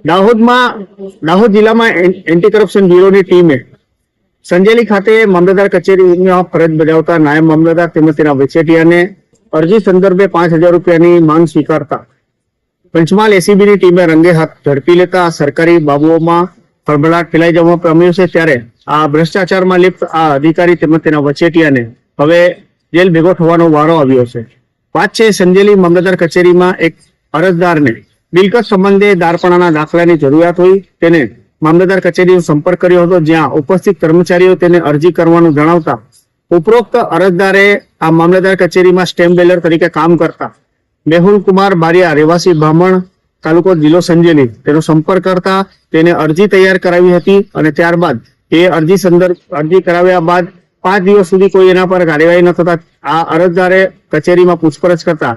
દાહોદ જિલ્લામાં anti corruption બ્યુરોની ટીમે સંજેલી ખાતે મામલતદાર કચેરીમાં ફરજ બજાવતા નાયબ મામલતદાર તેમજ તેના વચેટિયાને અરજી સંદર્ભે 5,000 રૂપિયાની માંગ સ્વીકારતા પંચમહાલ એસીબીની ટીમે રંગે હાથ ઝડપી લેતા સરકારી બાબુઓમાં ખળભળાટ ફેલાઈ જવા પામ્યો છે। ત્યારે આ ભ્રષ્ટાચારમાં લિપ્ત આ અધિકારી તેમજ તેના વચેટિયાને હવે જેલ ભેગો થવાનો વારો આવ્યો છે। વાત છે સંજેલી મામલતદાર કચેરીમાં એક અરજદારને મિલકત સંબંધે દારપણાના દાખલાની જરૂરિયાત હોય તેને મામલતદાર કચેરીનો સંપર્ક કર્યો હતો, જ્યાં ઉપસ્થિત કર્મચારીઓ તેને અરજી કરવાનું જણાવતા ઉપરોક્ત અરજદારે આ મામલતદાર કચેરીમાં સ્ટેમ્પ બેલર તરીકે કામ કરતા મેહુલ કુમાર બારિયા રહેવાસી બ્રાહ્મણ તાલુકો જિલ્લો સંજેલી તેનો સંપર્ક કરતા તેને અરજી તૈયાર કરાવી હતી અને ત્યારબાદ એ અરજી કરાવ્યા બાદ 5 દિવસ સુધી કોઈ એના પર કાર્યવાહી ન થતા આ અરજદારે કચેરીમાં પૂછપરછ કરતા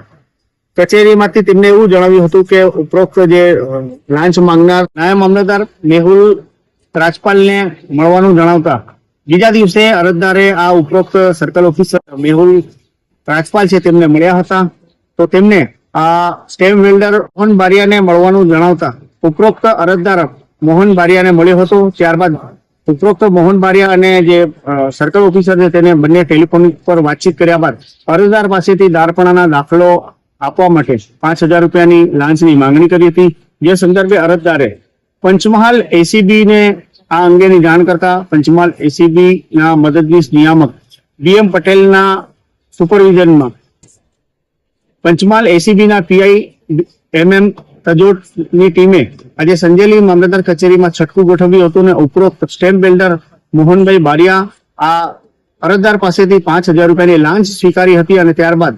કચેરીમાંથી તેમને એવું જણાવ્યું હતું કે ઉપરોક્ત જે લાંચ માંગનાર નાયબ મામલતદાર મેહુલ રાજપાલને મળવાનું જણાવતા બીજા દિવસે અરજદારે આ ઉપરોક્ત સર્કલ ઓફિસર મેહુલ રાજપાલ છે તેમને મળ્યા હતા। તો તેમને આ સ્ટેમ્પ વેલ્ડર મોહન બારિયાને મળવાનું જણાવતા ઉપરોક્ત અરજદાર મોહન બારિયાને મળ્યો હતો। ત્યારબાદ ઉપરોક્ત મોહન બારિયા અને જે સર્કલ ઓફિસર છે તેને બંને ટેલિફોન પર વાતચીત કર્યા બાદ અરજદાર પાસેથી દારપણાના દાખલો આપવા માટે 5,000 રૂપિયાની લાંચની માંગણી કરી હતી, જે સંદર્ભે અરજદારે પંચમહાલ એસીબી ને આ અંગેની જાણ કરતા પંચમહાલ એસીબી ના મદદનીશ નિયામક ડીએમ પટેલના સુપરવિઝનમાં પંચમહાલ એસીબી ના પીઆઈ MM તજોટની ટીમે આજે સંજેલી મામલતદાર કચેરીમાં છટકું ગોઠવ્યું હતું અને ઉપરોક્ત સ્ટેમ્પ બિલ્ડર મોહનભાઈ બારિયા આ અરજદાર પાસેથી 5,000 રૂપિયાની લાંચ સ્વીકારી હતી અને ત્યારબાદ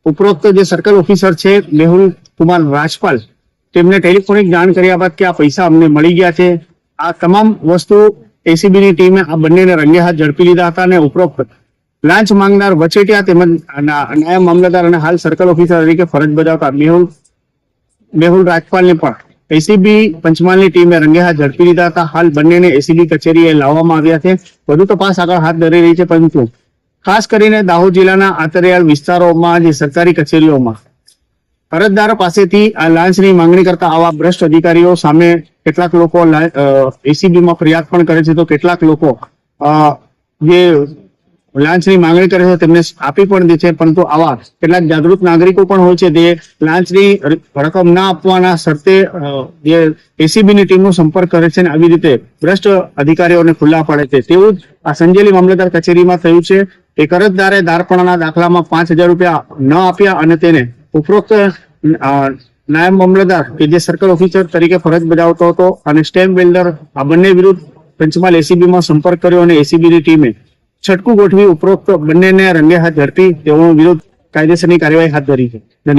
ઉપરોક્ત જે સર્કલ ઓફિસર છે મેહુલ કુમાર રાજપાલ તેમને ટેલિફોનિક જાણ કર્યા બાદ કે આ પૈસા અમને મળી ગયા છે। આ તમામ વસ્તુ એસીબીની ટીમે આ બંનેને રંગે હાથ ઝડપી લીધા હતા અને ઉપરોક્ત લાંચ માંગનાર વચેટિયા તેમજ નાયબ મામલતદાર અને હાલ સર્કલ ઓફિસર તરીકે ફરજ બજાવતા મેહુલ રાજપાલને પણ એસીબી પંચમહાલની ટીમે રંગે હાથ ઝડપી લીધા હતા। હાલ બંનેને એસીબી કચેરીએ લાવવામાં આવ્યા છે। વધુ તપાસ આગળ હાથ ધરી રહી છે, પરંતુ ખાસ કરીને દાહોદ જિલ્લાના આંતરિયાળ વિસ્તારોમાં જે સરકારી કચેરીઓમાં અરજદારો પાસેથી આ લાંચની માંગણી કરતા આવા ભ્રષ્ટ અધિકારીઓ સામે કેટલાક લોકો એસીબીમાં ફરિયાદ પણ કરે છે, તો કેટલાક લોકો જે લાંચની માંગણી કરે છે તેમને આપી પણ દે છે, પરંતુ આવા કેટલાક જાગૃત નાગરિકો પણ હોય છે જે લાંચની રકમ ના આપવાના શરતે જે એસીબીની ટીમનો સંપર્ક કરે છે અને આવી રીતે ભ્રષ્ટ અધિકારીઓને ખુલ્લા પડે છે। તેવું જ આ સંજેલી મામલતદાર કચેરીમાં થયું છે। એક અરજદારે દારપણાના દાખલામાં 5,000 રૂપિયા ન આપ્યા અને તેને ઉપરોક્ત નાયબ મામલતદાર કે જે સર્કલ ઓફિસર તરીકે ફરજ બજાવતો હતો અને સ્ટેમ્પ બિલ્ડર આ બંને વિરુદ્ધ પંચમહાલ એસીબીમાં સંપર્ક કર્યો અને એસીબીની ટીમે છટકું ગોઠવી ઉપરોક્ત બંનેને રંગે હાથ ઝડપી તેઓ વિરુદ્ધ કાયદેસરની કાર્યવાહી હાથ ધરી છે। ધન્યવાદ।